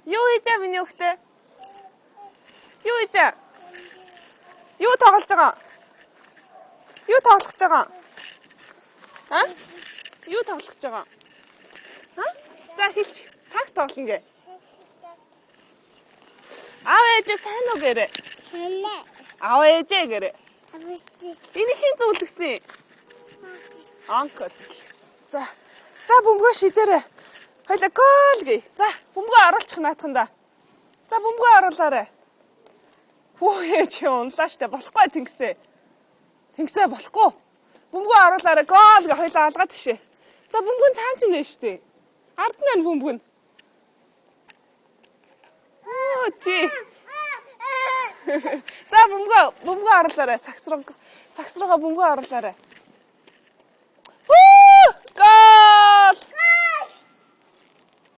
Юу хийж байгаа миний хөхтэй? Юу хийж байгаа? Юу тоглож байгаа? Юу тоглох гэж байгаа? А? Юу тоглох гэж байгаа? А? За хэлж. Сакс тоглоно гээ. Аав ээж сайн уу гэрэ? Санаа. Аав ээжээ гэрэ. Авчи. Энэ хин зөвлөсөн. Анкот. За. За бөмбөгөө шидээрэй. Хоёлаа гол гээ. За бөмбөгөө оруулчих наатханда. За бөмбөгөө оруулаарай. Хөөе чи унлаа штэ болохгүй тэнгисээ. Тэнгисээ болохгүй. Бөмбөгөө оруулаарай гол гээ хоёлаа алгаад тишээ. За бөмбөг нь цаан ч нэ штэ. Ард нь бөмбөг нь. Оо чи. За бөмбөгөө оруулаарай. Сакс руугаа бөмбөгөө оруулаарай.